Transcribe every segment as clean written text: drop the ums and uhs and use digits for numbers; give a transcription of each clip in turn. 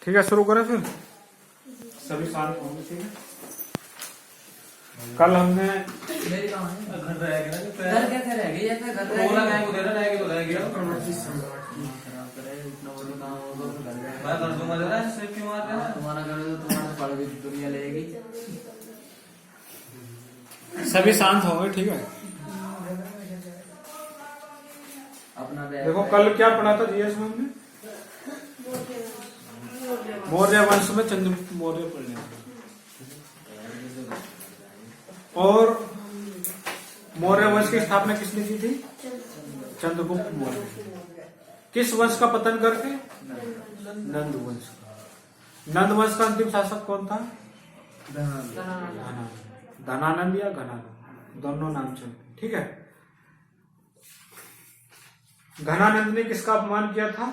ठीक है, शुरू करें फिर। सभी शांत होंगे, ठीक है। कल हमने सभी शांत होंगे, ठीक है। देखो कल क्या पढ़ा था जीएस में हमने, मौर्य वंश में चंद्रगुप्त मौर्य पढ़ने, और मौर्य वंश की स्थापना किसने की थी? चंद्रगुप्त मौर्य। किस वंश का पतन करके? नंद वंश का। नंद वंश का अंतिम शासक कौन था? धनानंद या घनानंद, दोनों नाम चलते, ठीक है। घनानंद ने किसका अपमान किया था?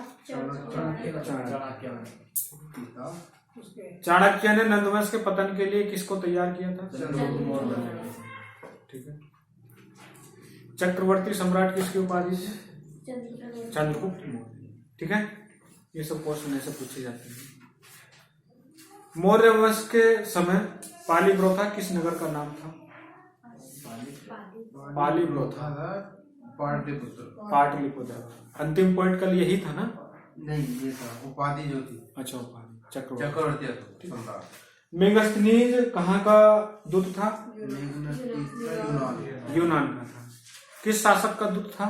चाणक्य ने नंदवंश के पतन के लिए किसको तैयार किया था? ठीक है। चक्रवर्ती सम्राट किसकी उपाधि थी? चंद्रगुप्त मौर्य, ठीक है। ये सब क्वेश्चन ऐसे पूछे जाते हैं। मौर्य वंश के समय पालीब्रोथा किस नगर का नाम था? पालीब्रोथा, पाटलिपुत्र। अंतिम पॉइंट कल यही था ना? नहीं, ये था उपाधि जो थी। अच्छा, उपाधि चक्रवर्ती। मेगस्थनीज कहाँ का दूत था? यूनान का था। किस शासक का दूत था?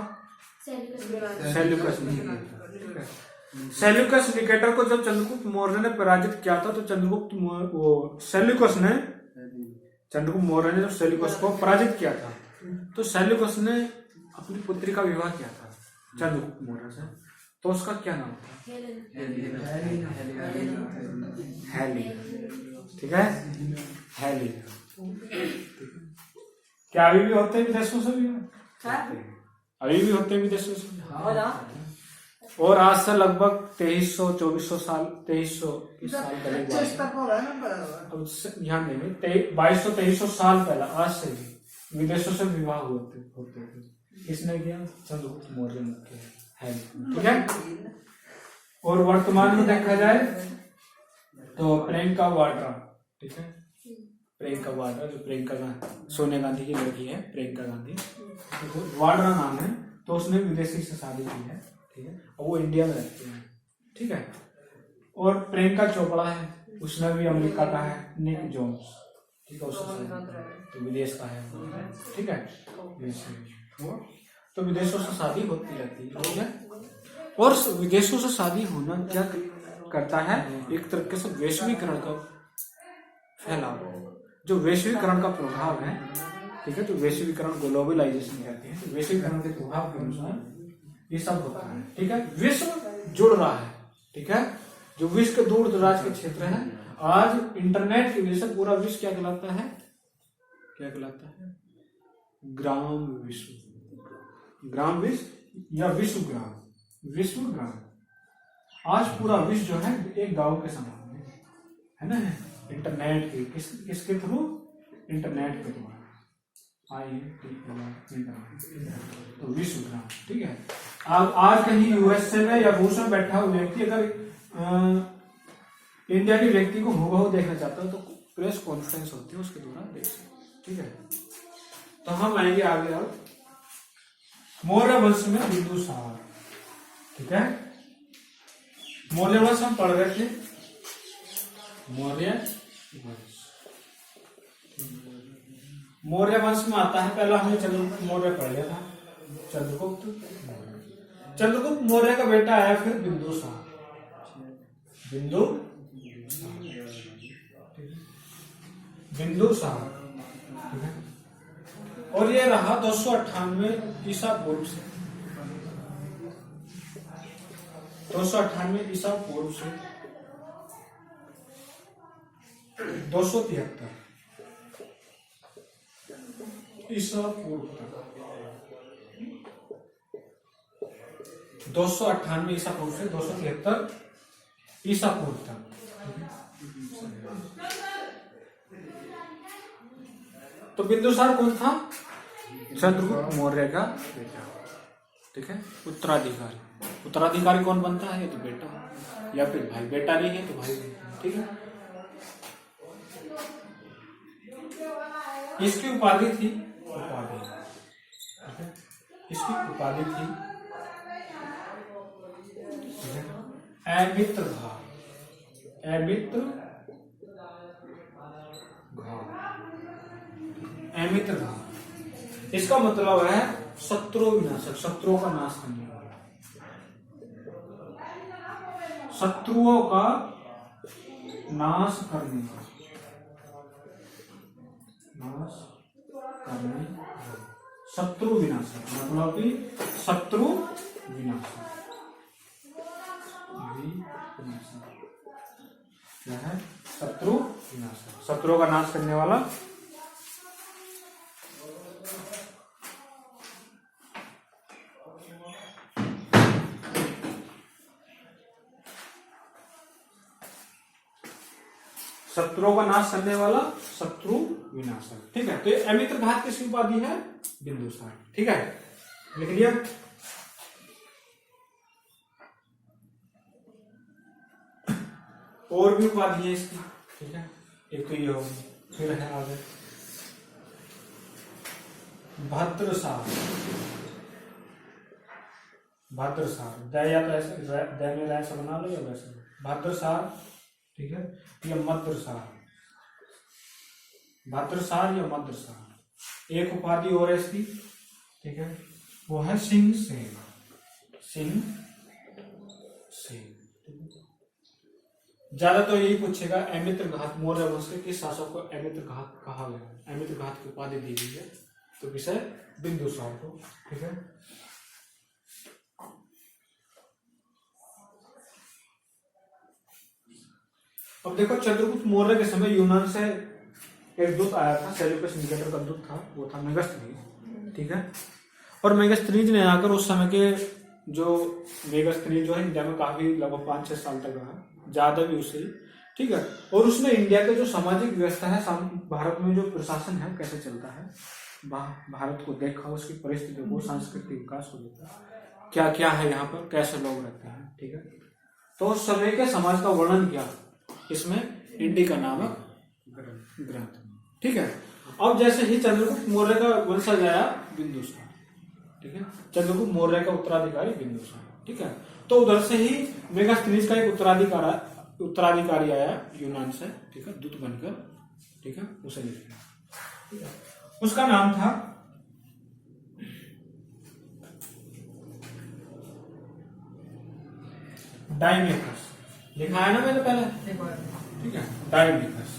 Seleucus Nicator. सेल्यूकस निकेटर को जब चंद्रगुप्त मौर्य ने पराजित किया था, तो सेल्यूकस ने जब सेल्यूकस को पराजित किया था, तो सेल्यूकस ने अपनी पुत्री का विवाह किया था चंद्रगुप्त मौर्य से। तो उसका क्या नाम था? हेली, ठीक है। हेली। क्या अभी भी होते हैं विदेशों से भी? अभी भी होते हैं विदेशों से। और आज से लगभग 2300-2400 साल, 2300 साल पहले, ध्यान देंगे, 2200-2300 साल पहले, आज से भी विदेशों से विवाह होते थे। किसने किया? चंद्रगुप्त मौर्य ने किया, ठीक है। और वर्तमान में देखा जाए तो प्रियंका वाड्रा, ठीक है। प्रियंका वाड्रा, जो सोनिया गांधी की लड़की है, प्रियंका गांधी, वाड्रा नाम है। तो उसने विदेशी से शादी की है, ठीक है। और वो इंडिया में रहती है, ठीक है। और प्रियंका चोपड़ा है, उसने भी अमेरिका का है। निक जोन्स, ठीक है, तो विदेश का है, ठीक है। तो विदेशों से शादी होती रहती है, ठीक है। और विदेशों से शादी होना क्या करता है? एक तरीके से वैश्वीकरण का फैलाव, जो वैश्वीकरण का प्रभाव है, ठीक है। तो वैश्वीकरण, ग्लोबलाइजेशन कहते हैं। तो वैश्वीकरण के प्रभाव के अनुसार ये सब होता है, ठीक है। विश्व जुड़ रहा है, ठीक है। जो विश्व के दूर दराज के क्षेत्र है, आज इंटरनेट की वजह से पूरा विश्व क्या कहलाता है? ग्राम विश्व, ग्राम विश्व या विश्व ग्राम। आज पूरा विश्व जो है एक गांव के समान है ना। इंटरनेट के किसके थ्रू? इंटरनेट के द्वारा, तो विश्व ग्राम, ठीक है। आज कहीं यूएसए में या रूस में बैठा हुआ व्यक्ति अगर इंडिया के व्यक्ति को हूबहू देखना चाहता है, तो प्रेस कॉन्फ्रेंस होती है, उसके द्वारा देख सकते, ठीक है। तो हम आएंगे आगे अब मौर्य वंश में बिंदुसार, ठीक है। मौर्य वंश हम पढ़ रहे थे। मौर्य वंश में आता है, पहला हमने चंद्रगुप्त मौर्य पढ़ लिया था। चंद्रगुप्त मौर्य का बेटा आया फिर बिंदुसार। बिंदुसार, ठीक है। और ये रहा 298 ईसा पूर्व से, 298 ईसा पूर्व से 273 ईसा पूर्व तक, 298 ईसा पूर्व से 273 ईसा पूर्व तक। तो बिंदुसार कौन था? चंद्रगुप्त मौर्य का बेटा, ठीक है। उत्तराधिकारी कौन बनता है? ये तो बेटा। या फिर भाई बेटा नहीं है तो भाई बेटा, ठीक है। इसकी उपाधि थी उपाधि, ठीक है? इसकी उपाधि थी अमित्र घा, अमित्र घा, अमित्र घा। इसका मतलब है शत्रु विनाशक, शत्रुओं का नाश करने वाला, शत्रुओं का नाश करने वाला, नाश करने वाला, शत्रु विनाशक, मतलब कि शत्रु विनाशक, विनाशक क्या है? शत्रु विनाशक, शत्रुओं का नाश करने वाला। शत्रुओं का नाश करने वाला, शत्रु विनाशक, ठीक है। तो ये अमित्र घात किसकी उपाधि है? बिंदुसार, ठीक है, लिख लिया। और भी उपाधि है इसकी, ठीक है। एक तो ये होगी, फिर है आगे भद्रसार, भद्रसार, दया या तो ऐसे दया में ऐसा बना लो या वैसे भद्रसार, ठीक है। या मद्रसार, भद्रसार या मद्रसार। एक उपाधि और है इसकी, ठीक है, वो है सिंह सेन, सिंह सेन। ज्यादा तो यही पूछेगा अमित्र घात मौर्य वंश के किस शासक को अमित्र घात कहा गया, अमित्र घात की उपाधि दी गई है, तो विषय बिंदुसार को, ठीक है। अब देखो चंद्रगुप्त मौर्य के समय यूनान से एक दूत आया था, सेल्यूकस निकेटर का दूत था, वो था मेगास्थनीज, ठीक है। और मेगास्थनीज ने आकर उस समय के जो मेगास्थनीज जो है इंडिया में काफी लगभग 5-6 साल तक रहा, ज्यादा भी उससे, ठीक है। और उसने इंडिया के जो सामाजिक व्यवस्था है, भारत में जो प्रशासन है कैसे चलता है, भारत को देखा, उसकी परिस्थितियों को, सांस्कृतिक विकास को देखा, क्या क्या है यहाँ पर, कैसे लोग रहते हैं, ठीक है। तो उस समय के समाज का वर्णन किया इसमें इंडिका नामक ग्रंथ, ठीक है। अब जैसे ही चंद्रगुप्त मौर्य का वंशज आया बिंदुसार, ठीक है, चंद्रगुप्त मौर्य का उत्तराधिकारी बिंदुसार, ठीक है। तो उधर से ही मेगास्थनीज का एक उत्तराधिकारी आया यूनान से, ठीक है, दूत बनकर, ठीक है, उसे लिखा, ठीक है। उसका नाम था डाइमेकस, लिखा है ना मैंने पहले, ठीक है, डाइमेकस।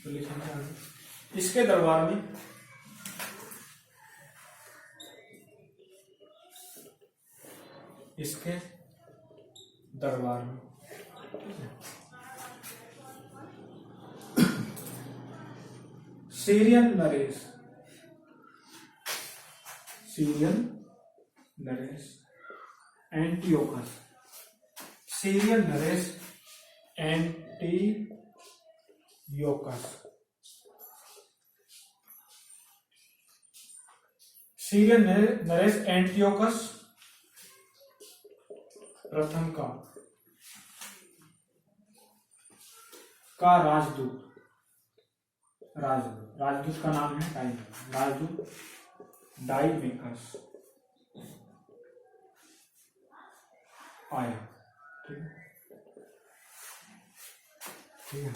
तो लिखा इसके दरबार में इसके दरबार में Syrian Naresh, Syrian Naresh Antiochus, Syrian Naresh Antiochus, Syrian Naresh Antiochus प्रथम का राजदूत, राजदूत का नाम है राजदूत डाइमेकस आया, ठीक है, ठीक है।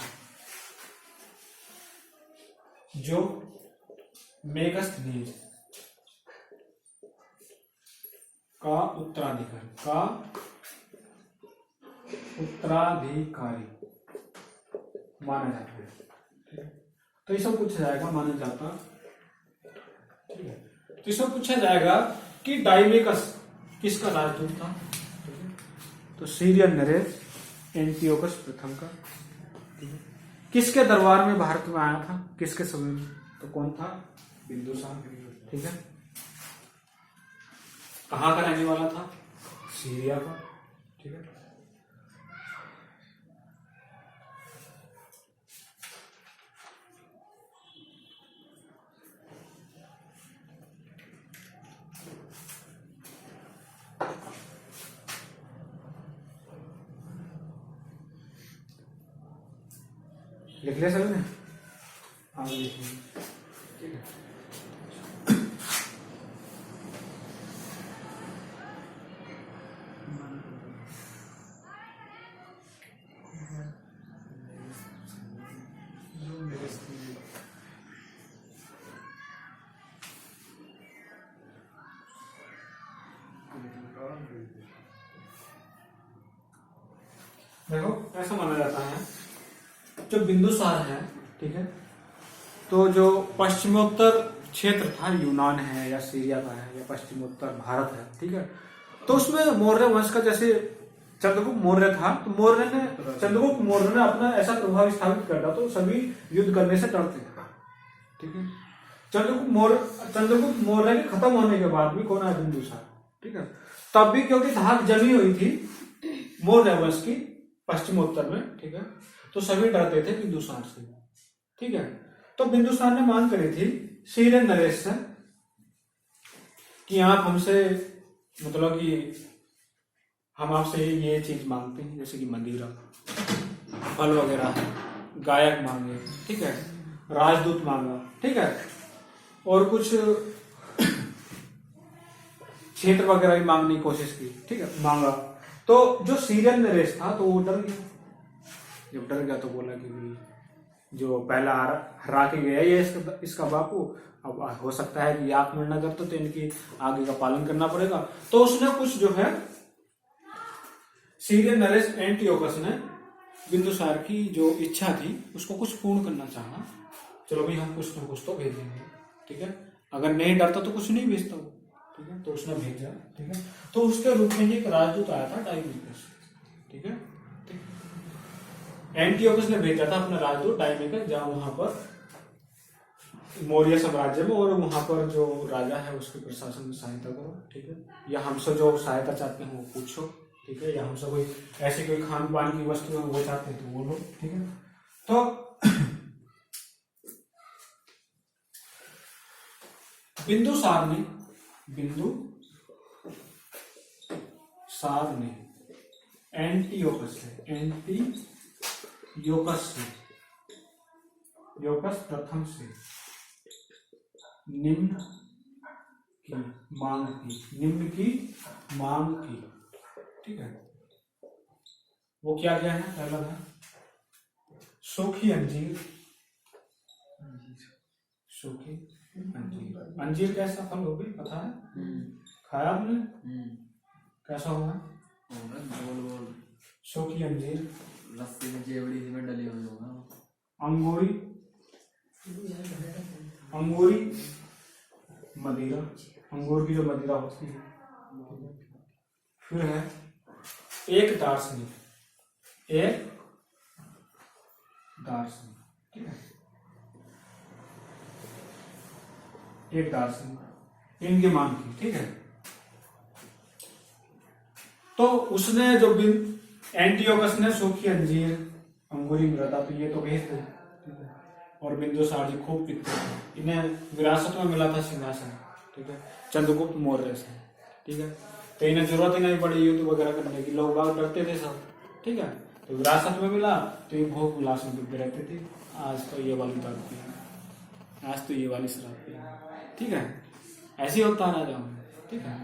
जो मेगास्थनीज का उत्तराधिकारी माना जाता है, ठीक है। तो ये सब पूछा जाएगा, माना जाता, ठीक है। तो ये सब पूछा जाएगा कि डाइमेकस किसका राजदूत था, ठीक है। तो सीरियन नरेश एंटियोकस प्रथम का, ठीक है। किसके दरबार में भारत में आया था, किसके समय में, तो कौन था? बिंदुसार, ठीक है। कहाँ का रहने वाला था? सीरिया का, ठीक है। लिख लिया सभी ने? आगे लिखेंगे, ठीक है। देखो ऐसा माना जाता है जो बिंदुसार है, ठीक है, तो जो पश्चिमोत्तर क्षेत्र था, यूनान है या सीरिया का है या पश्चिमोत्तर भारत है, ठीक है, तो उसमें मौर्य वंश का जैसे चंद्रगुप्त मौर्य था, तो चंद्रगुप्त मौर्य ने अपना ऐसा प्रभाव स्थापित कर दिया तो सभी युद्ध करने से डरते थे, ठीक है। चंद्रगुप्त मौर्य के खत्म होने के बाद भी कौन आया? बिंदुसार, ठीक है। तब भी क्योंकि धाक जमी हुई थी मौर्य वंश की पश्चिमोत्तर में, ठीक है, तो सभी डरते थे बिंदुसार से, ठीक है। तो बिंदुसार ने मांग करी थी सीरियन नरेश से कि आप हमसे, मतलब कि हम आपसे ये चीज मांगते हैं, जैसे कि मंदिरा, फल वगैरह, गायक मांगे, ठीक है, राजदूत मांगा, ठीक है, और कुछ क्षेत्र वगैरह भी मांगने की कोशिश की, ठीक है, मांगा। तो जो सीरियन नरेश था तो वो डर गया। जब डर गया तो बोला कि भाई जो पहला हरा के गया ये इसका बापू, अब हो सकता है कि ये आत्महत्या न करते तो इनकी आगे का पालन करना पड़ेगा। तो उसने कुछ जो है सीरियन नरेश एंटियोकस ने बिंदुसार की जो इच्छा थी उसको कुछ पूर्ण करना चाहा। चलो भाई हम कुछ ना कुछ तो भेजेंगे, ठीक है, अगर नहीं डरता तो कुछ नहीं भेजता वो, ठीक है, तो उसने भेजा, ठीक है। तो उसके रूप में एक राजदूत आया था डायमेकस, ठीक है, एंटियोकस ने भेजा था अपना राजदूत डायमेकस, जहां वहां पर मौर्य साम्राज्य में, और वहां पर जो राजा है उसके प्रशासन में सहायता करो, ठीक है, या हमसे जो सहायता चाहते हैं वो पूछो, ठीक है, या हमसे कोई ऐसी कोई खान पान की वस्तु है वो चाहते हैं तो वो लो, ठीक है। तो बिंदुसार ने एंटियोकस प्रथम से निम्न की मांग की, ठीक है। वो क्या क्या है? पहला था सूखी अंजीर। अंजीर कैसा फल हो गई पता है? खाया आपने? कैसा होगा? गोल गोल सूखी अंजीर। लस्सी में जेवड़ी में डली हुई होगा। अंगूरी मदिरा, अंगूर की जो मदिरा होती है। फिर है एक दार्शनिक, ठीक है, एक दार्शनिक, इनकी मांग की, ठीक है। तो उसने जो एंटियोकस ने सूखी अंजीर, अंगूरी मृदा, तो ये तो भेज दे, ठीक है। और बिंदुसार जी खूब पीते थे, इन्हें विरासत में मिला था सिंहासन, ठीक है, चंद्रगुप्त मौर्य से, ठीक है। तो इन्हें जरूरत ही नहीं पड़ी युद्ध वगैरह करने की, लोग बाग डरते थे सब, ठीक है। तो विरासत में मिला तो ये भोग विलास में डूबे रहते थे। आज तो ये वाली दारू पी, आज तो ये वाली शराब पी, ठीक है, ऐसे होता ना जाओ, ठीक है।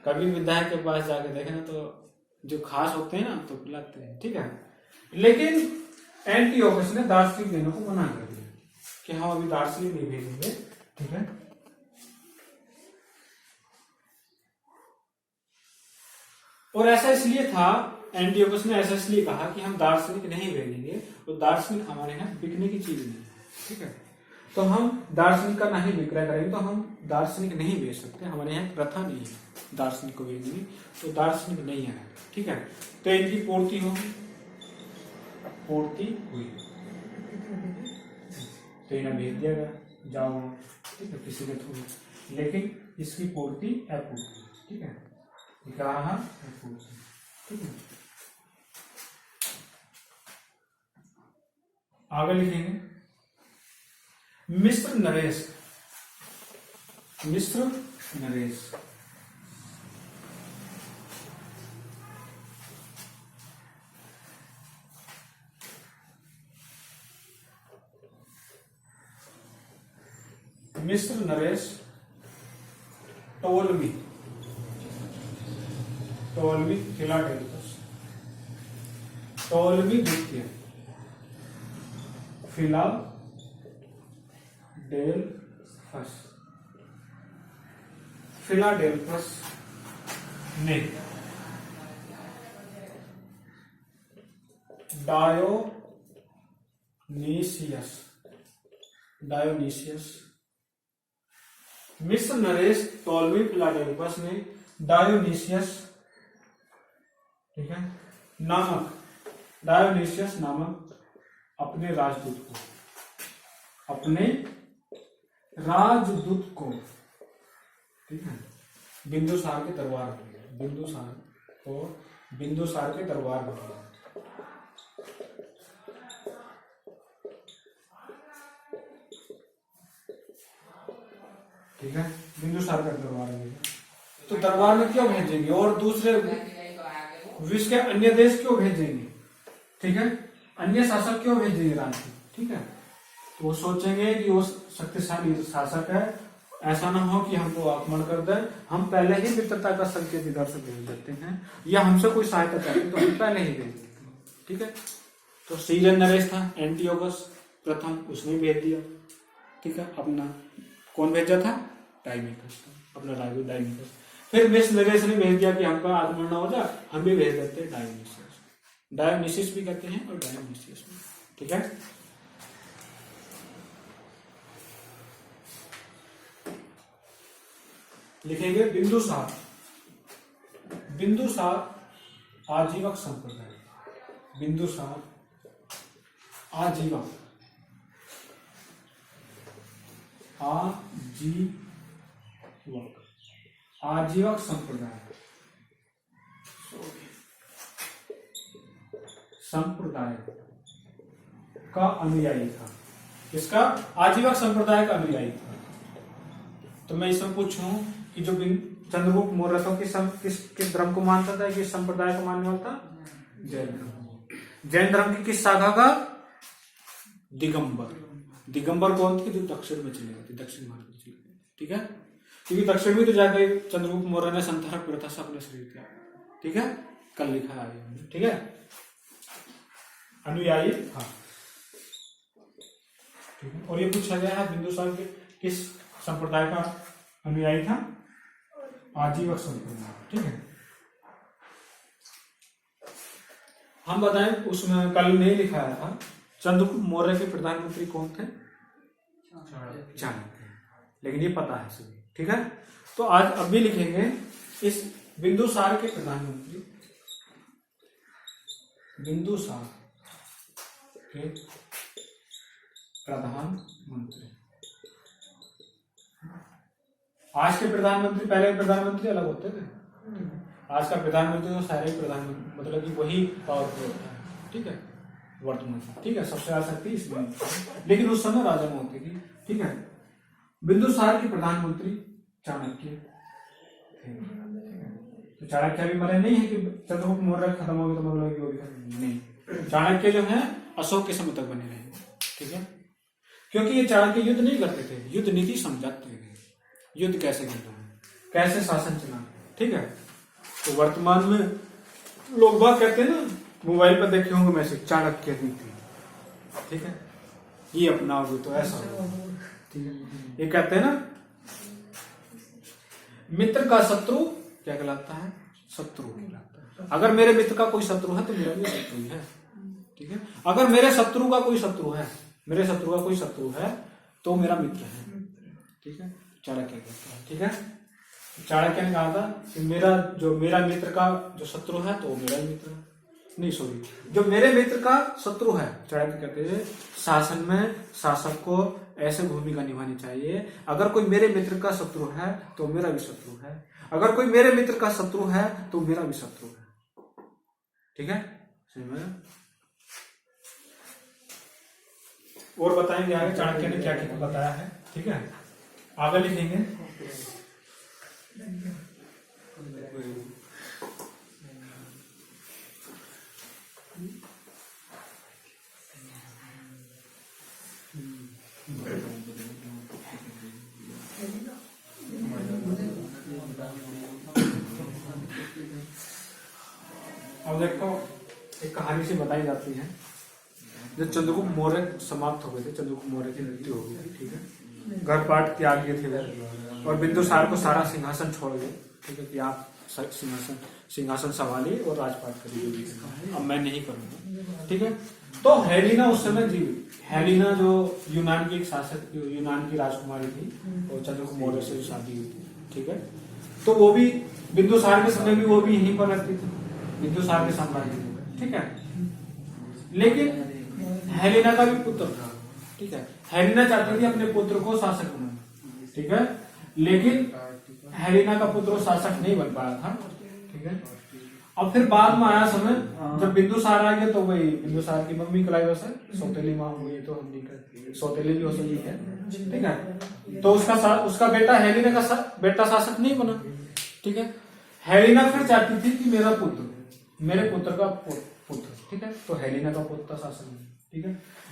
कभी विधायक के पास जाके देखे ना तो जो खास होते हैं ना तो पिलाते हैं, ठीक है। लेकिन एंटियोकस ने दार्शनिक देने को मना कर दिया कि हम अभी दार्शनिक नहीं भेजेंगे, ठीक है। और ऐसा इसलिए था, एंटियोकस ने ऐसा इसलिए कहा कि हम दार्शनिक नहीं भेजेंगे, तो दार्शनिक हमारे यहाँ बिकने की चीज नहीं है, ठीक है। तो हम दार्शनिक का नहीं विक्रय करेंगे, तो हम दार्शनिक नहीं भेज सकते, हमारे यहाँ प्रथा नहीं है दार्शनिक को भेजने, तो दार्शनिक नहीं है, ठीक है। तो इनकी पूर्ति हुई, तो इन्हें भेज दिया गया, जाओ, ठीक है, किसी के थ्रू, लेकिन इसकी पूर्ति अपूर्ति, ठीक है, क्या रहा? अपूर्ति, ठीक है। आगे लिखेंगे मिस्र नरेश। मिस्र नरेश टोलमी फिलाडेल्फस टोलमी द्वितीय फिलाडेल्फस ने डायोनीसियस मिस्र नरेश टोलमी फिलाडेल्फस ने डायोनीसियस, ठीक है, डायोनीसियस नामक अपने राजदूत को, ठीक है, बिंदुसार के दरबार में गया। बिंदुसार के दरबार में गया। ठीक है, बिंदुसार का दरबार में गया। तो दरबार में क्यों भेजेंगे और दूसरे विश्व के अन्य देश क्यों भेजेंगे? ठीक है, अन्य शासक क्यों भेजेंगे राज्य? ठीक है, तो वो सोचेंगे कि वो शक्तिशाली शासक है, ऐसा ना हो कि हमको आक्रमण कर दे, हम पहले ही मित्रता का संकेत इधर से भेज देते हैं, या हमसे कोई सहायता चाहिए तो हम पहले ही भेज देते हैं। ठीक है, तो सीजन नरेश था एंटियोकस प्रथम, उसने भेज दिया। ठीक है, अपना कौन भेजा था? डायमिकस, अपना डायमिकस। फिर मिस्र नरेश ने भेज दिया कि हमका आक्रमण ना हो जाए, हम भी भेज देते हैं डायोनिसिस भी कहते हैं और डायोनिसियस भी। ठीक है, लिखेंगे बिंदुसार आजीवक संप्रदाय, बिंदुसार आजीवक संप्रदाय का अनुयायी था। किसका? आजीवक संप्रदाय का अनुयायी था। तो मैं इसमें पूछूं कि जो चंद्रगुप्त मौर्य था किस धर्म को मानता था, किस संप्रदाय को मानने वाला था? जैन धर्म। जैन धर्म की किस शाखा का? दिगंबर कौन थे? जो दक्षिण में चले गए, दक्षिण मार्ग में चले गए। ठीक है, क्योंकि दक्षिण में तो जाके चंद्रगुप्त मौर्य ने संतरक प्रथा से अपने शरीर किया। ठीक है, कल लिखा है। ठीक है, अनुयायी था। ठीक है, और ये पूछा गया है बिंदुसार के किस संप्रदाय का अनुयायी था? आजीवक संप्रदाय। ठीक है, हम बताएं, उसमें कल नहीं लिखाया था चंद्रगुप्त मौर्य के प्रधानमंत्री कौन थे? चाणक्य, लेकिन ये पता है सभी। ठीक है, तो आज अभी लिखेंगे इस बिंदुसार के प्रधानमंत्री, बिंदुसार के प्रधानमंत्री। आज के प्रधानमंत्री, पहले प्रधानमंत्री अलग होते थे। आज का प्रधानमंत्री तो सारे ही प्रधानमंत्री, मतलब कि वही पावरफुल होता है। ठीक है, वर्तमान। ठीक है, सबसे आ सकती है इसमें, लेकिन उस समय राजा में होती थी। ठीक है, बिंदुसार के प्रधानमंत्री चाणक्य थे। तो चाणक्य भी मरे नहीं है कि चंद्रगुप्त मौर्य खत्म हो गए तो मतलब कि वो भी नहीं। चाणक्य जो है अशोक के समय तक बने रहे। ठीक है, क्योंकि ये चाणक्य युद्ध नहीं करते थे, युद्ध नीति समझाते थे, युद्ध कैसे करना है, कैसे शासन चलाना है। ठीक है, तो वर्तमान में लोग बात कहते हैं ना, मोबाइल पर देखे होंगे मैसेज, चाणक्य नीति। ठीक है, ये अपनाओगे तो ऐसा होगा। ठीक है, ये कहते हैं ना, मित्र का शत्रु क्या कहलाता है? शत्रु कहलाता है। अगर मेरे मित्र का कोई शत्रु है तो मेरा भी शत्रु ही है। ठीक है, अगर मेरे शत्रु का कोई शत्रु है, तो मेरा मित्र है। ठीक है, चाणक्य कहता है। ठीक है, चाणक्य ने कहा था कि मेरा मित्र का जो शत्रु है तो मेरा मित्र है। नहीं, सॉरी, जो मेरे मित्र का शत्रु है, चाणक्य कहते हैं शासन में शासक को ऐसे भूमिका निभानी चाहिए, अगर कोई मेरे मित्र का शत्रु है तो मेरा भी शत्रु है, अगर कोई मेरे मित्र का शत्रु है तो मेरा भी शत्रु है। ठीक है, और बताएंगे आगे चाणक्य ने क्या क्या बताया है। ठीक है, आगे लिखेंगे। अब देखो एक कहानी से बताई जाती है, जब चंद्रगुप्त मौर्य समाप्त हो गए थे, चंद्रगुप्त मौर्य की मृत्यु हो गई थी, ठीक है, घर पाट त्याग दिए थे वह, और बिंदुसार को सारा सिंहासन छोड़ गए, ठीक है, कि आप सिंहासन संभालिए और राजपाट करिए, अब मैं नहीं करूंगा, ठीक है। तो हेलिना उस समय जीवित, हेलिना जो यूनान की एक शासक, यूनान की राजकुमारी थी, और चंद्रगुप्त मौर्य से शादी हुई थी, ठीक है। तो वो भी बिंदुसार के समय भी वो भी यहीं पर रहती थी, बिंदुसार के साम्राज्य में, ठीक है। लेकिन हेलिना का भी पुत्र था, ठीक है, हेलिना चाहती थी अपने पुत्र को शासक बनाना, ठीक है, लेकिन हेलिना का पुत्र शासक नहीं बन पाया था, ठीक है। अब फिर बाद में आया समय जब बिंदुसार आ गया, तो वही बिंदुसार की मम्मी क्लाइवस है, सौतेली माँ हुई, तो हम नहीं कहते, सौतेली भी हो सकती है, ठीक है। तो उसका बेटा हेलिना का बेटा शासक नहीं बना, ठीक है। हेलिना फिर चाहती थी कि मेरा पुत्र, मेरे पुत्र का पुत्र, ठीक है, तो हेलिना का पुत्र शासक बना, ठीक है।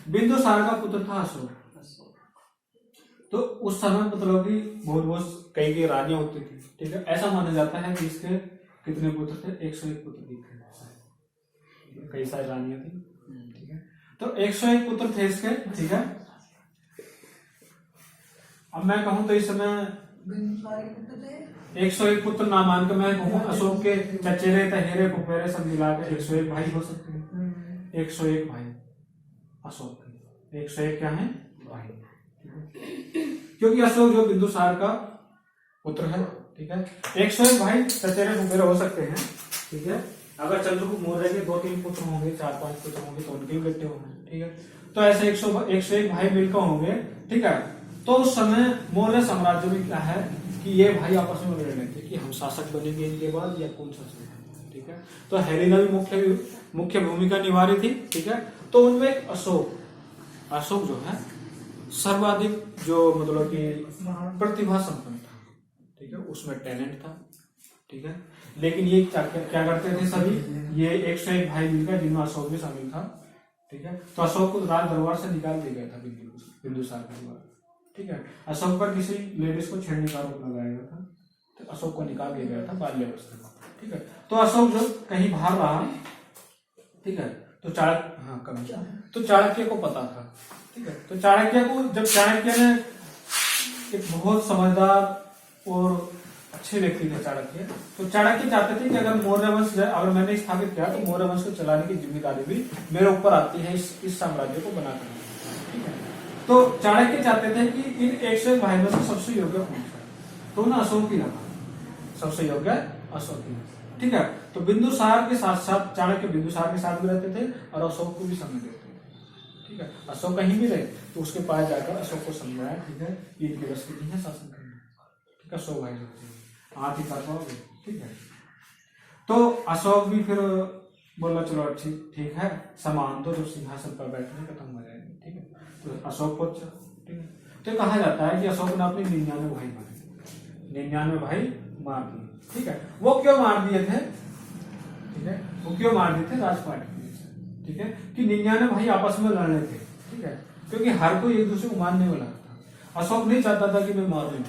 बिंदुसार का पुत्र था अशोक। तो उस समय मतलब कि बहुत कई रानियां होती थी, ठीक है। ऐसा माना जाता है कि इसके कितने पुत्र थे, 101 पुत्र थे, कई सारी रानियां थी, ठीक है। तो 101 पुत्र थे इसके, ठीक है। अब मैं कहूं तो इस समय 101 पुत्र ना मान के मैं कहूँ, अशोक के चचेरे तहेरे फुफेरे सब मिला के 101 भाई हो सकते हैं, 101 भाई अशोक के, 101 क्या है भाई, क्योंकि अशोक जो बिंदुसार का पुत्र है, ठीक है। 101 भाई चचेरे फुफेरे हो सकते हैं, ठीक है। अगर चंद्रगुप्त मौर्य के 2-3 पुत्र होंगे, 4-5 पुत्र होंगे, तो उनके भी बेटे होंगे, ठीक है। तो ऐसे 101 भाई मिलकर होंगे, ठीक है। तो उस समय मौर्य साम्राज्य में क्या है कि ये भाई आपस में लड़ रहे थे कि हम शासक बनेंगे इनके बाद या कौन शासक, ठीक है। तो हेलिना भी मुख्य भूमिका निभा रही थी, ठीक है। तो उनमें अशोक जो है सर्वाधिक जो मतलब कि प्रतिभा संपन्न था, ठीक है, उसमें टैलेंट था, ठीक है। लेकिन ये क्या करते थे सभी, ये 101 भाई मिलकर, जिनमें अशोक भी शामिल था, ठीक है। तो अशोक को राज दरबार से निकाल दिया गया था बिंदुसार के द्वारा, ठीक है। अशोक पर किसी लेडीज को छेड़ने का आरोप लगाया गया था, तो अशोक को निकाल दिया गया था बाल्यावस्था में, ठीक है। तो अशोक जो कहीं बाहर रहा, ठीक है, तो चाणक्य को पता था, ठीक है। तो चाणक्य को, जब चाणक्य ने, एक बहुत समझदार और अच्छे व्यक्ति थे चाणक्य, तो चाणक्य चाहते थे कि अगर मौर्य वंश अगर मैंने स्थापित किया तो मौर्य वंश को चलाने की जिम्मेदारी भी मेरे ऊपर आती है, इस साम्राज्य को बनाकर, ठीक है। तो चाणक्य चाहते थे कि इन 101 भाई में से सबसे योग्य कौन सा, तो ना अशोक ही रहा, सबसे योग्य अशोक ही, ठीक है। तो बिंदुसार के साथ साथ चाणक्य बिंदुसार के साथ भी रहते थे और अशोक को भी समय देते थे, ठीक है। अशोक कहीं भी रहे तो उसके पास जाकर अशोक को समझाया, ठीक है, इनकी बस की है शासन करना, ठीक है। अशोक भाई हाथ ही कर पाओगे, ठीक है। तो अशोक भी फिर बोला चलो ठीक है, समान तो जो सिंहासन पर बैठने खत्म हो जाएंगे, ठीक है। तो अशोक को, ठीक है। तो कहा जाता है कि अशोक ने अपने 99 भाई मारे, 99 भाई मार दिए, ठीक है। वो क्यों मार दिए थे, ठीक है, वो क्यों मार दिए थे, राजपाट के लिए, ठीक है, कि 99 भाई आपस में लड़ रहे थे, ठीक है, क्योंकि हर कोई एक दूसरे को मारने वाला था। अशोक नहीं चाहता था कि मैं मार लूं,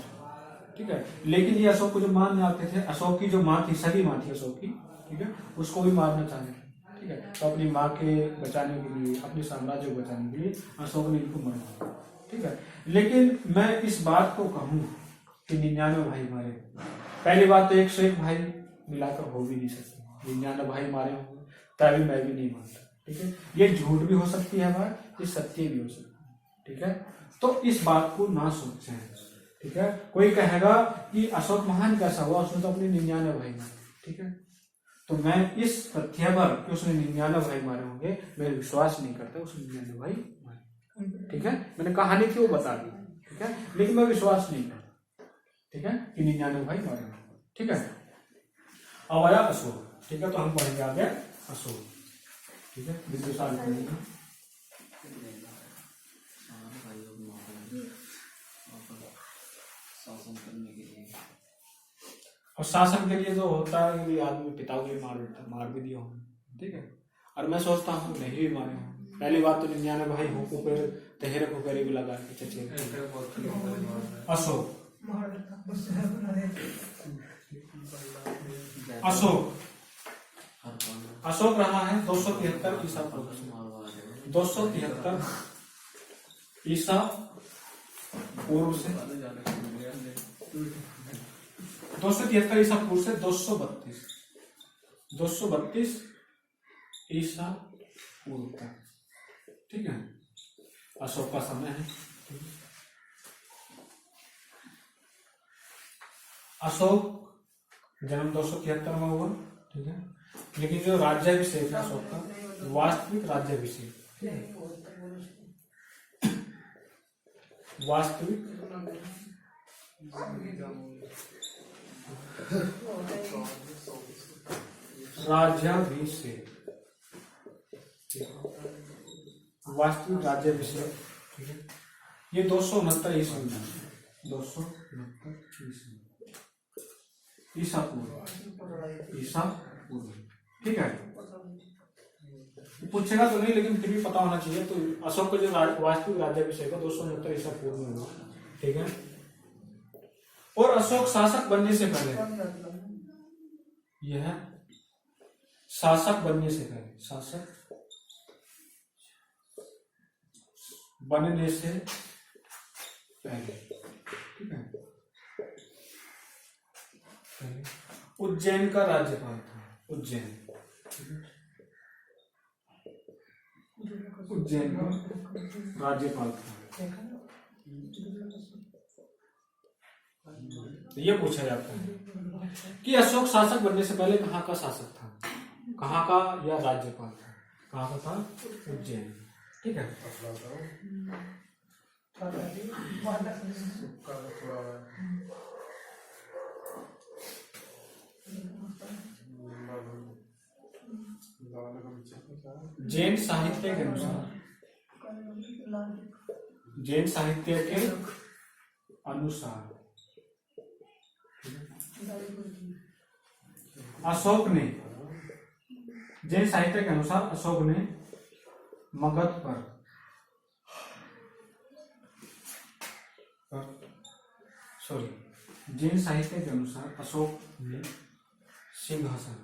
ठीक है, लेकिन ये अशोक को जो मारने आते थे, अशोक की जो माँ थी, सगी माँ थी अशोक की, ठीक है, उसको भी मारना चाहते थे, ठीक है। तो अपनी माँ के बचाने के लिए, अपने साम्राज्य को बचाने के लिए अशोक ने इनको मारा, ठीक है। लेकिन मैं इस बात को कहूं कि 99 भाई मारे, पहली बात तो 101 भाई मिलाकर हो भी नहीं सकते, 99 भाई मारे होंगे तभी मैं भी नहीं मानता, ठीक है। ये झूठ भी हो सकती है बात, ये सत्य भी हो सकती है, ठीक है। तो इस बात को ना सोचें, ठीक है। कोई कहेगा कि अशोक महान कैसा हुआ, उसने तो अपने 99 भाई मारे, ठीक है। तो मैं इस तथ्य पर कि उसने 99 भाई मारे होंगे मैं विश्वास नहीं करता, उसने 99 भाई मारे, ठीक है। मैंने कहानी थी वो बता दी, ठीक है, लेकिन मैं विश्वास नहीं करता, ठीक है, कि 99 भाई मारे होंगे, ठीक है। अब आया अशोक, ठीक है। तो हम पढ़ेंगे आगे अशोक, ठीक है, बिंदुसार शासन करने के लिए, और शासन के लिए जो होता है कि आदमी पिता को भी मार भी दिया हूँ, ठीक है। और मैं सोचता हूँ नहीं भी मारे हूँ, पहली बात तो 99 भाई हो ऊपर तहेरे फुफेरे भी लगा के चचे अशोक अशोक रहा है 273 ईसा पूर्व से, 273 ईसा पूर्व से, 273 ईसा पूर्व से 232 ईसा पूर्व तक, ठीक है, अशोक का समय है। अशोक जन्म 273 में हुआ, ठीक है, लेकिन जो राज्याभिषेक है अशोक का, वास्तविक राज्याभिषेक, ठीक है, वास्तविक राज्याभिषेक, वास्तविक राज्याभिषेक, ठीक है, ये 269 ईस्वी में, 269 ईस्वी ईसा पूर्व, ठीक है। पूछेगा तो नहीं, लेकिन फिर भी पता होना चाहिए। तो अशोक का जो वास्तविक राज्याभिषेक है 269 ईसा पूर्व में हुआ, ठीक है। और अशोक शासक बनने से पहले, यह शासक बनने से पहले, शासक बनने से पहले, ठीक है, उज्जैन का राज्यपाल था, उज्जैन, उज्जैन का राज्यपाल था। ये पूछा जाता है कि अशोक शासक बनने से पहले कहाँ का शासक था, कहाँ का यह राज्यपाल था, कहाँ का था, उज्जैन, ठीक है। जैन साहित्य के अनुसार, जैन साहित्य के अनुसार अशोक ने, जैन साहित्य के अनुसार अशोक ने मगध पर जैन साहित्य के अनुसार अशोक ने सिंहासन,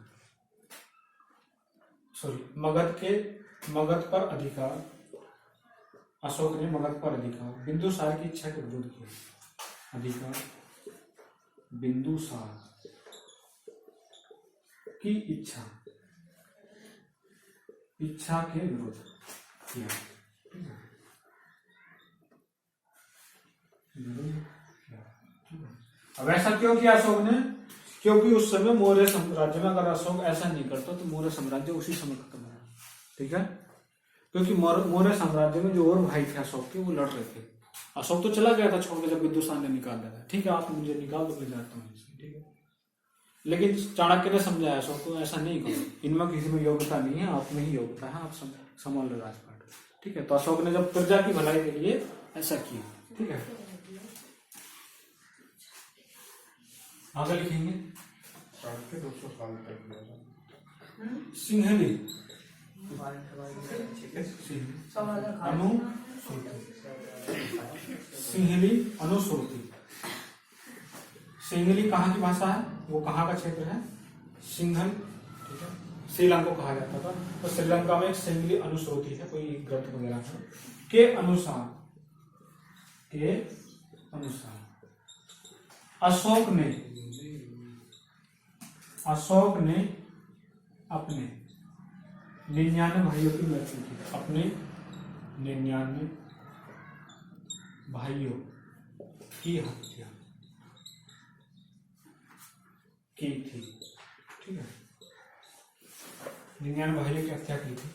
मगध पर अधिकार, अशोक ने मगध पर अधिकार बिंदुसार की इच्छा के विरुद्ध किया, अधिकार बिंदुसार की इच्छा के विरुद्ध किया, अब ऐसा क्यों किया अशोक ने? क्योंकि उस समय मौर्य साम्राज्य में अगर अशोक ऐसा नहीं करता तो मौर्य साम्राज्य उसी समय खत्म हो जाता, ठीक है। क्योंकि मौर्य साम्राज्य में जो और भाई थे अशोक के, वो लड़ रहे थे। अशोक तो चला गया था छोड़ के जब बिंदुसार ने निकाल दिया था, ठीक है, आप मुझे निकाल दो, मैं जाता हूँ, ठीक है। लेकिन चाणक्य ने समझाया अशोक को ऐसा नहीं करो, इनमें किसी में योग्यता नहीं है, आप में ही योग्यता है, आप संभाल लो राजपाट, ठीक है। तो अशोक ने जब प्रजा की भलाई के लिए ऐसा किया, ठीक है। आगे लिखेंगे सिंहली अनुश्रुति। सिंहली कहाँ की भाषा है, वो कहाँ का क्षेत्र है, सिंहल, ठीक है, श्रीलंका को कहा जाता था। तो श्रीलंका में एक सिंहली अनुश्रुति है, कोई ग्रंथ वगैरह है, के अनुसार अशोक ने अपने 99 भाइयों की मृत्यु की, अपने 99 भाइयों की हत्या की थी, ठीक है। 99 भाइयों की हत्या की थी।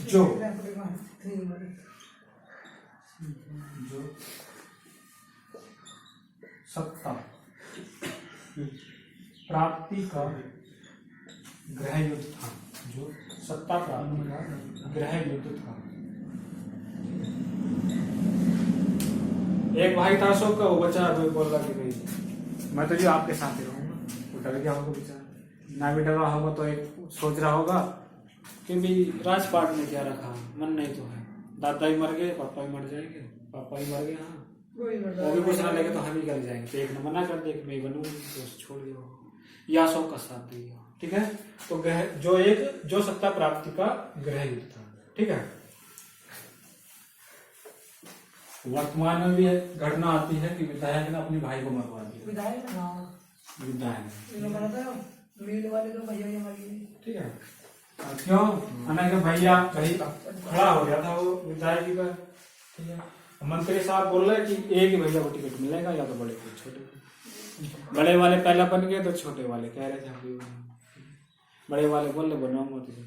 जो सत्ता प्राप्ति का गृह युद्ध था, जो सत्ता प्राप्ति का गृह युद्ध था। एक भाई था अशोक का, वो बचा तो बोल रहा कि भाई मैं तो जो आपके साथ ही रहूंगा। वो डर गया होगा बेचारा, ना भी डरा होगा तो एक सोच रहा होगा कि भी राजपाट में क्या रखा, मन नहीं तो है, दादा ही मर गए, पापा ही मर जाएंगे, पापा ही मर गए, हाँ वो भी पूछना लगे तो हम ही कर जाएंगे। तो एक ने मना कर दिया कि मैं बनूंगी, तो उसे छोड़ दिया या अशोक का साथ दिया। ठीक है, तो जो सत्ता प्राप्ति का ग्रह युद्ध था। ठीक है, वर्तमान में भी घटना आती है कि विधायक ने अपने भाई को मरवा दिया। विधायक ठीक है, क्यों कि भैया भाई खड़ा हो गया था वो विधायक का। ठीक है, मंत्री साहब बोल रहे कि एक ही भैया को टिकट मिलेगा, या तो बड़े को छोटे को। बड़े वाले पहला बन गए तो छोटे वाले कह रहे थे हम भी बड़े वाले बोल रहे बनाऊंगा तुझे,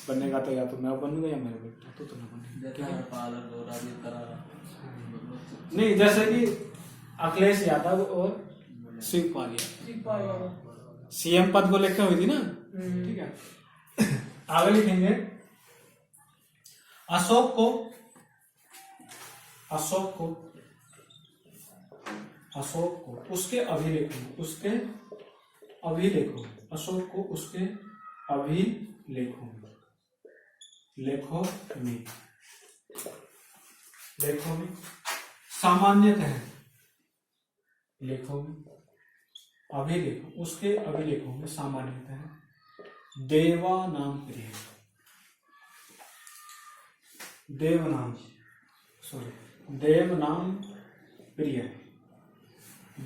बनेगा तो या तो मैं बनूंगा या मेरा बेटा, तो ना बने। नहीं, जैसे कि अखिलेश यादव और शिवपाल यादव सीएम पद को लेकर हुई थी ना। ठीक है, आगे लिखेंगे अशोक को उसके अभिलेखों अशोक को उसके अभिलेखों में सामान्यतः उसके अभिलेखों में सामान्यतः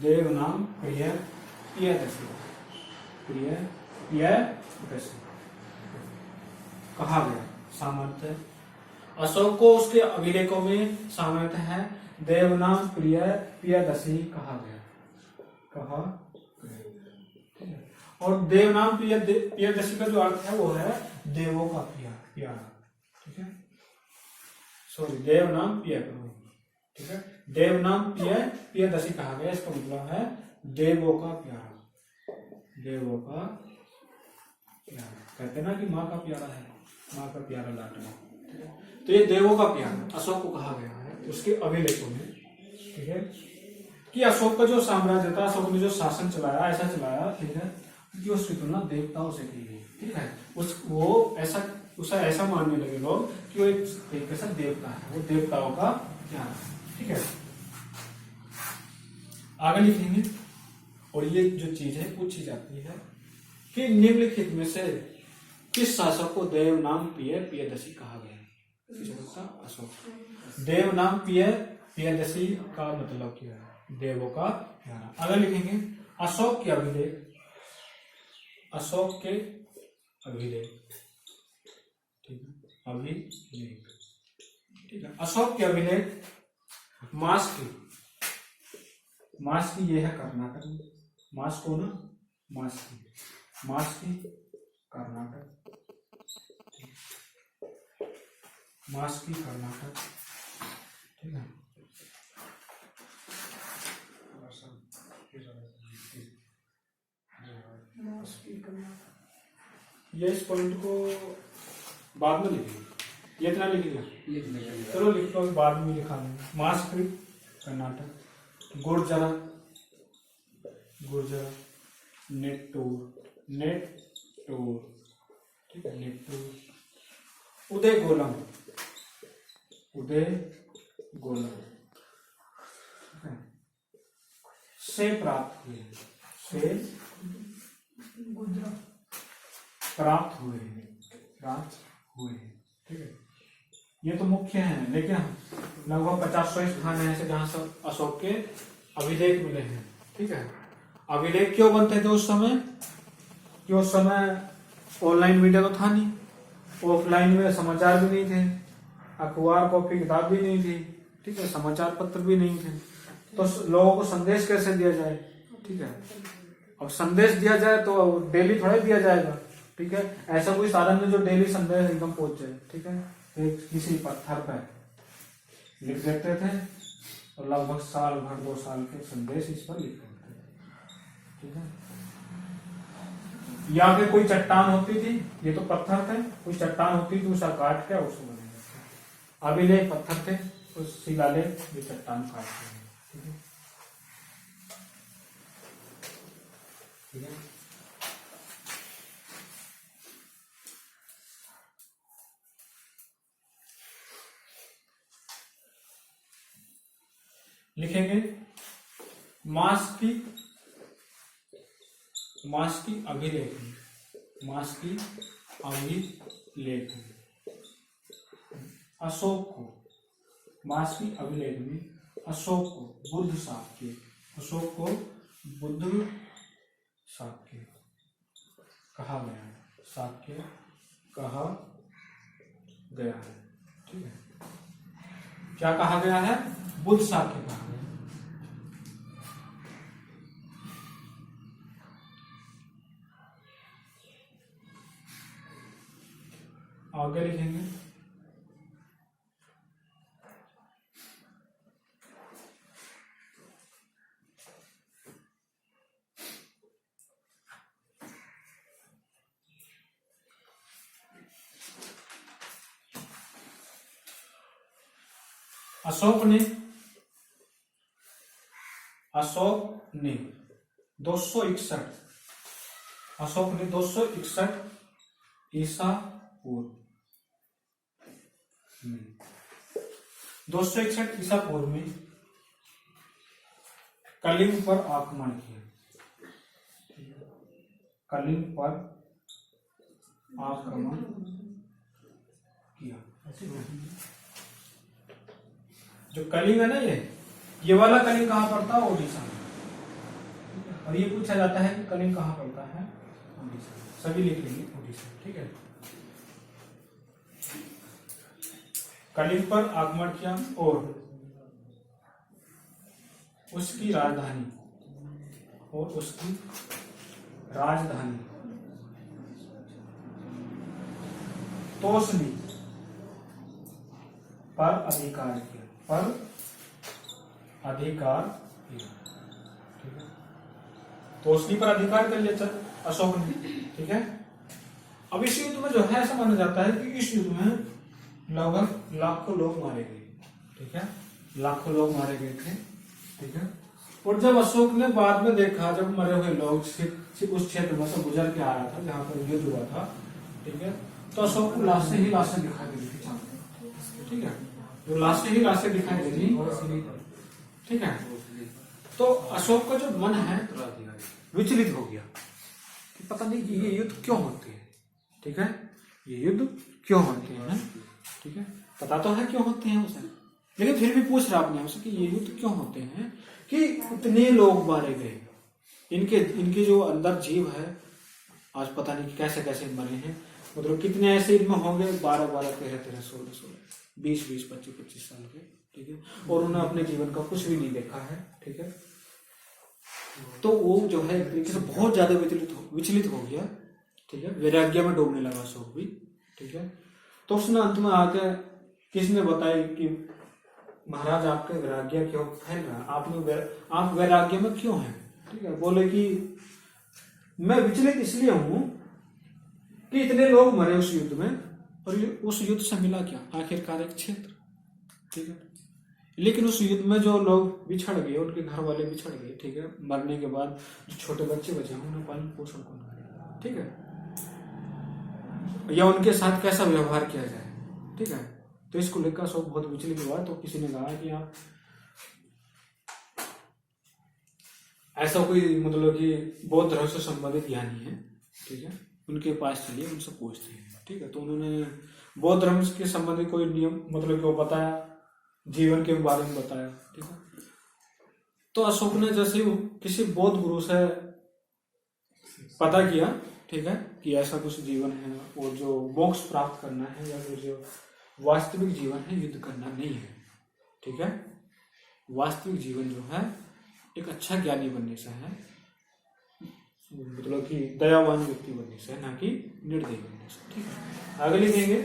देवनाम प्रियदर्शी कहा गया। सामान्यतः अशोक को उसके अभिलेखों में सामान्यतः है देवनाम प्रियदर्शी कहा गया। और देवनाम प्रियदर्शी का जो अर्थ है वो है देवों का प्यारा। ठीक है, सॉरी, देवनाम प्रिय। ठीक है, देवनाम प्रियदर्शी कहा गया, इसका मतलब है देवों का प्यारा। कहते ना कि माँ का प्यारा है, माँ का प्यारा लाडला। तो ये देवों का प्यारा अशोक को कहा गया है उसके अभिलेखों में। ठीक है, कि अशोक का जो साम्राज्य था, अशोक ने जो शासन चलाया, ऐसा चलाया, ठीक है, कि उसकी तुलना देवताओं से की गई। ठीक है, उसे ऐसा मानने लगे लोग कि वो एक ऐसा देवता है, वो देवताओं का प्यारा। ठीक है, आगे लिखेंगे। और ये जो चीज है पूछी जाती है कि निम्नलिखित में से किस शासक को देव नाम प्रियदर्शी कहा गया? अशोक। देव नाम प्रियदर्शी का मतलब क्या है? देवों का प्यारा। आगे लिखेंगे अशोक के अभिलेख। ठीक है, अभिलेख। ठीक है, अशोक के अभिलेख मास की ये है कर्नाटक में। मास की कर्नाटक। ठीक है, ये इस पॉइंट को बाद में लिखेंगे, ये इतना लिखेगा। चलो लिख लो, बाद में लिखा देंगे। मास की कर्नाटक। गुर्जरा, नेटूर। ठीक है, नेटूर। उदय गोलम। से प्राप्त हुए। ठीक है, ये तो मुख्य है, लेकिन लगभग 50 स्थान है ऐसे जहां सब अशोक के अभिलेख मिले हैं। ठीक है, अभिलेख क्यों बनते थे उस समय? कि उस समय ऑनलाइन मीडिया तो था नहीं, ऑफलाइन में समाचार भी नहीं थे, अखबार कॉपी किताब भी नहीं थी। ठीक है, समाचार पत्र भी नहीं थे, तो लोगों को संदेश कैसे दिया जाए? ठीक है, अब संदेश दिया जाए तो डेली थोड़ा दिया जाएगा। ठीक है, ऐसा कोई साधन नहीं जो डेली संदेश एकदम पहुंच जाए। ठीक है, तो किसी पत्थर पर लिख देते थे और लगभग साल भर 2 साल के संदेश इस पर लिख देते थे। ठीक है, या फिर कोई चट्टान होती थी, ये तो पत्थर थे, कोई चट्टान होती थी उसे काट के उसको बना देते थे। अभिलेख पत्थर थे, उस शिलालेख ये चट्टान काटते हैं। ठीक है, ठीक है, लिखेंगे मास की अभिलेखनी, मास की अभिलेखनी। अशोक को, मास की अभिलेखनी अशोक को बुद्ध शाक्य, अशोक को बुद्ध शाक्य कहा गया है, शाक्य कहा गया है। ठीक है, क्या कहा गया है? बुद्ध शाक्य कहा गया। आगे लिखेंगे अशोक ने 261 अशोक ने 261 ईसा पूर्व 261 ईसा पूर्व में कलिंग पर आक्रमण किया, कलिंग पर आक्रमण किया। जो कलिंग है ना, ये वाला कलिंग कहाँ पड़ता है? ओडिशा में। और ये पूछा जाता है कि कलिंग कहाँ पड़ता है? ओडिशा। सभी लिख लेंगे ओडिशा। ठीक है, कलिंग पर आक्रमण किया और उसकी राजधानी तोसनी पर अधिकार किया, ठीक है, तोसनी पर अधिकार कर लिया अशोक ने। ठीक है, अब इस युद्ध में जो है ऐसा माना जाता है कि इस युद्ध में लगभग लाखों लोग मारे गए। ठीक है, लाखों लोग मारे गए थे। ठीक है, और जब अशोक ने बाद में देखा, जब मरे हुए लोग उस क्षेत्र में से गुजर के आ रहा था जहां पर युद्ध हुआ था, ठीक है, तो अशोक को लाशें ही लाशें दिखाई दे रही थी। ठीक है, जो लाशें ही लाशें दिखाई दे रही। ठीक है, तो अशोक का जो मन है विचलित हो गया कि पता नहीं कि ये युद्ध क्यों होते हैं। ठीक है, ये युद्ध क्यों होते हैं। ठीक है, पता तो है क्यों होते हैं उसे, लेकिन फिर भी पूछ रहा अपने उसे कि ये युद्ध क्यों होते हैं, कि इतने लोग मारे गए, इनके जो अंदर जीव है आज पता नहीं कैसे कैसे मरे हैं। मतलब कितने ऐसे इनमें होंगे 12-12, 13-13, 16-16, 20-20, 25-25 साल के। ठीक है, और उन्होंने अपने जीवन का कुछ भी नहीं देखा है। ठीक है, तो वो जो है एक तरीके से बहुत ज्यादा विचलित हो गया। ठीक है, वैराग्य में डूबने लगा अशोक भी। ठीक है, तो उसने अंत में आके किसने बताया कि महाराज आपके वैराग्य क्यों फैल रहा है, आप वैराग्य में क्यों हैं। ठीक है, बोले कि मैं विचलित इसलिए हूं कि इतने लोग मरे उस युद्ध में, और उस युद्ध से मिला क्या? आखिरकार एक क्षेत्र। ठीक है, लेकिन उस युद्ध में जो लोग बिछड़ गए, उनके घर वाले बिछड़ गए। ठीक है, मरने के बाद जो छोटे बच्चे बचे उन्हें पालन पोषण कौन करेगा। ठीक है, या उनके साथ कैसा व्यवहार किया जाए। ठीक है, तो इसको लेकर अशोक बहुत विचलित हुआ। तो किसी ने कहा कि आप ऐसा कोई मतलब कि बौद्ध धर्म से संबंधित ज्ञानी है, ठीक है, उनके पास चलिए, उनसे पूछते हैं। ठीक है, तो उन्होंने बौद्ध धर्म के संबंधित कोई नियम मतलब कि वो बताया, जीवन के बारे में बताया। ठीक है, तो अशोक ने जैसे किसी बौद्ध गुरु से पता किया, ठीक है, कि ऐसा कुछ जीवन है और जो मोक्ष प्राप्त करना है या फिर जो वास्तविक जीवन है युद्ध करना नहीं है। ठीक है, वास्तविक जीवन जो है एक अच्छा ज्ञानी बनने से है, मतलब कि दयावान व्यक्ति बनने से, ना कि निर्दयी बनने से। ठीक है, आगे लिखेंगे।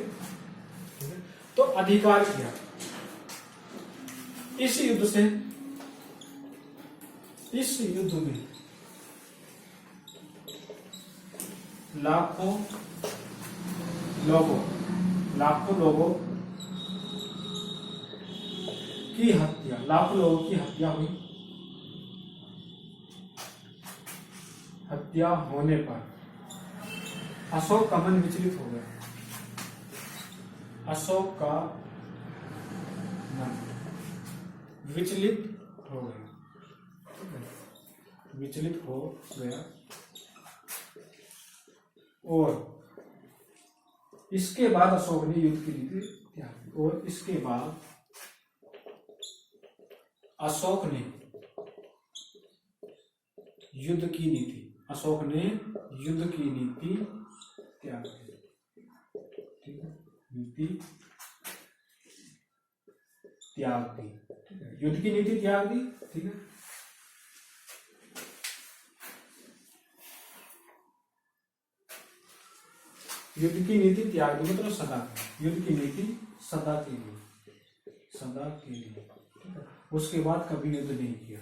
तो अधिकार किया इस युद्ध से, इस युद्ध में लाखों लोगों की हत्या हुई। हत्या होने पर अशोक का मन विचलित हो गया। अशोक का मन विचलित हो गया, ठीक है, विचलित हो गया। और इसके बाद अशोक ने युद्ध की नीति त्यागी। और इसके बाद अशोक ने युद्ध की नीति, अशोक ने युद्ध की नीति त्याग दी, ठीक है, नीति त्याग दी, ठीक है, युद्ध की नीति त्याग दी, ठीक है। युद्ध की नीति त्याग दी मतलब सदा की, युद्ध की नीति सदा के लिए, सदा के लिए, ठीक है। उसके बाद कभी युद्ध नहीं किया,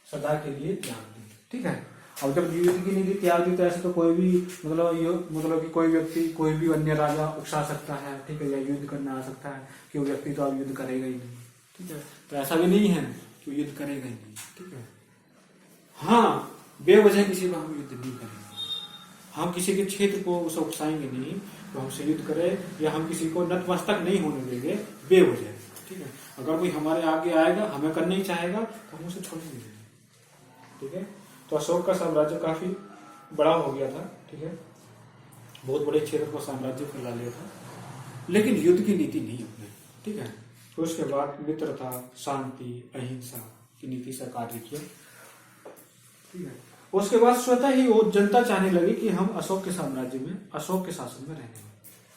सदा के लिए त्याग दी, ठीक है। अब जब युद्ध की नीति त्याग दी तो ऐसे तो कोई भी मतलब कि कोई व्यक्ति कोई भी अन्य राजा उकसा सकता है, ठीक है, या युद्ध करने आ सकता है कि वो व्यक्ति तो अब युद्ध करेगा ही नहीं, ठीक है। तो ऐसा भी नहीं है कि युद्ध करेगा ही नहीं, ठीक है। हाँ, बेवजह किसी का हम युद्ध नहीं करेंगे, हम किसी के क्षेत्र को उसे उकसाएंगे नहीं तो हमसे युद्ध करे, या हम किसी को नतमस्तक नहीं होने देंगे बेवजह, ठीक है। अगर कोई हमारे आगे आएगा हमें करना ही चाहेगा तो हम उसे छोड़ नहीं देंगे, ठीक है। तो अशोक का साम्राज्य काफी बड़ा हो गया था, ठीक है, बहुत बड़े क्षेत्र को साम्राज्य फैला लिया था, लेकिन युद्ध की नीति नहीं अपने, ठीक है। तो उसके बाद मित्रता, शांति, अहिंसा की नीति से कार्य किया, ठीक है। उसके बाद स्वतः ही वो जनता चाहने लगी कि हम अशोक के साम्राज्य में, अशोक के शासन में रहेंगे,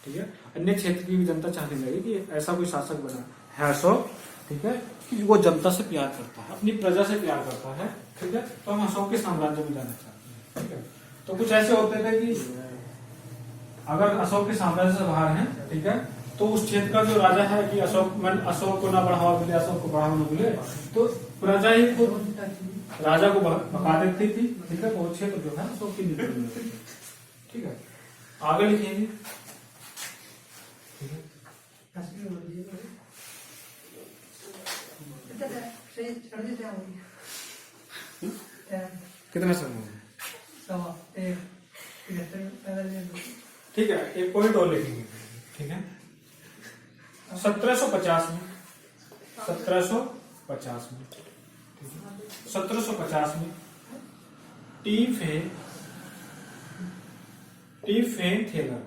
ठीक है। अन्य क्षेत्र की भी जनता चाहने लगी कि ऐसा कोई शासक बना है अशोक, ठीक है, कि वो जनता से प्यार करता है, अपनी प्रजा से प्यार करता है, ठीक है। तो हम अशोक के साम्राज्य में जाना चाहते हैं, ठीक है। तो कुछ ऐसे होते थे कि अगर अशोक के साम्राज्य से बाहर हैं, ठीक है, तो उस क्षेत्र का जो राजा है कि अशोक को ना बढ़ावा मिले, अशोक को बढ़ावा न मिले, तो प्रजा ही को राजा को भगा देती थी, ठीक है। वो क्षेत्र जो है अशोक की नीति में, ठीक है। आगे लिखेंगे, ठीक है। कितना समय, ठीक है। एक पॉइंट और लिखेंगे, ठीक है। 1750 में 1750 में 1750 में टी फेन थेलर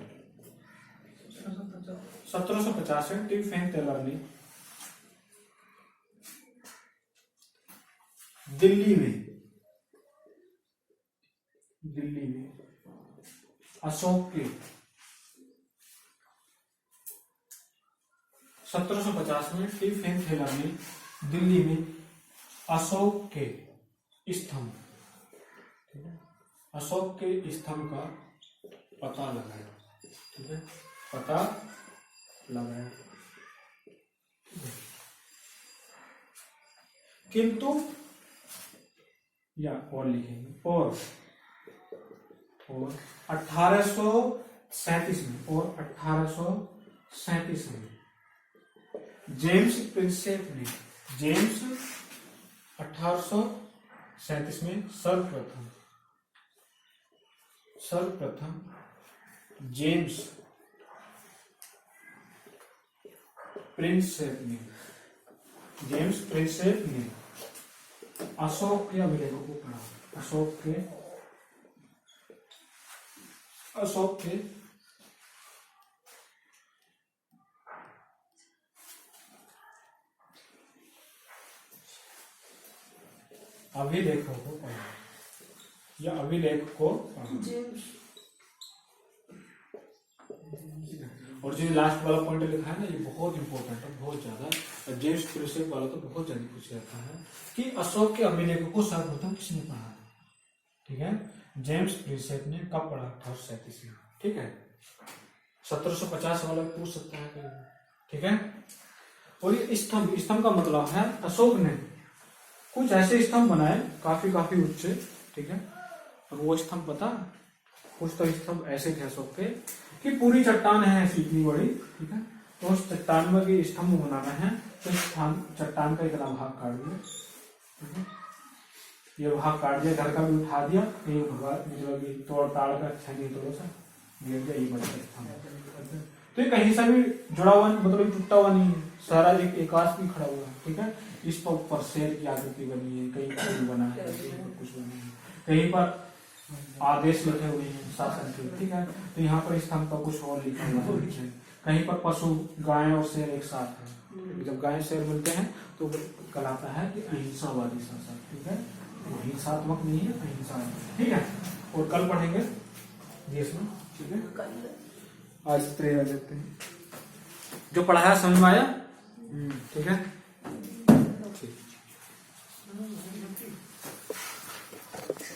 1750 में टी फेन थेलर ने दिल्ली में अशोक के 1750 में टी फेन थेलर ने दिल्ली में अशोक के स्तंभ, ठीक है, अशोक के स्तंभ का पता लगाया, ठीक है, पता लगाया, किंतु या और लिखेंगे और 1837 में 1837 में जेम्स प्रिंसेप ने 1837 में सर्वप्रथम जेम्स प्रिंसेप ने अशोक के अभिलेखों को पढ़ा, अशोक के अभिलेखों को पढ़ा या अभिलेख को पढ़ा। और जो लास्ट वाला पॉइंट लिखा है ना, ये बहुत इंपॉर्टेंट है, बहुत ज्यादा। जेम्स प्रिंसेप वाला तो बहुत ज्यादा पूछ जाता है कि अशोक के अभिलेखों को सर्वप्रथम किसने पढ़ा, ठीक है। जेम्स प्रिंसेप ने कब पढ़ा? 1837 में, ठीक है। 1750 वाला पूछ सकता है, ठीक है। और ये स्तंभ का मतलब है अशोक ने कुछ ऐसे स्तंभ बनाए काफी उच्च, ठीक है। और वो स्तंभ पता, कुछ तो स्तंभ ऐसे थे अशोक के कि पूरी चट्टान है ऐसी इतनी बड़ी, ठीक है। तो उस चट्टान में भी स्तंभ बनाना है तो चट्टान का इतना भाग काट दिया, ठीक है। ये भाग काट दिया, घर का भी उठा दिया, ये मतलब तोड़ ताड़ कर छेनी थोड़ा सा गिर गया, ये बड़ा स्तंभ। तो ये कहीं से भी जुड़ा हुआ मतलब टूटा हुआ नहीं है, सारा एक आस भी खड़ा हुआ है, ठीक है। इस पर ऊपर शेर की आकृति बनी है, कहीं फूल बना है, कहीं पर कुछ बना है, कहीं पर आदेश लिखे हुए हैं शासन के, ठीक है। तो यहाँ पर स्तंभ पर कुछ और लिखा हुआ है, कहीं पर पशु गाय और शेर एक साथ है। जब गाय शेर मिलते हैं तो कहलाता है कि अहिंसावादी शासन, ठीक है। तो हिंसात्मक नहीं है, अहिंसात्मक, ठीक है। और कल पढ़ेंगे देश में, ठीक है। आज प्रेरणा देते हैं, जो पढ़ाया समझ में आया, ठीक है, ठीक।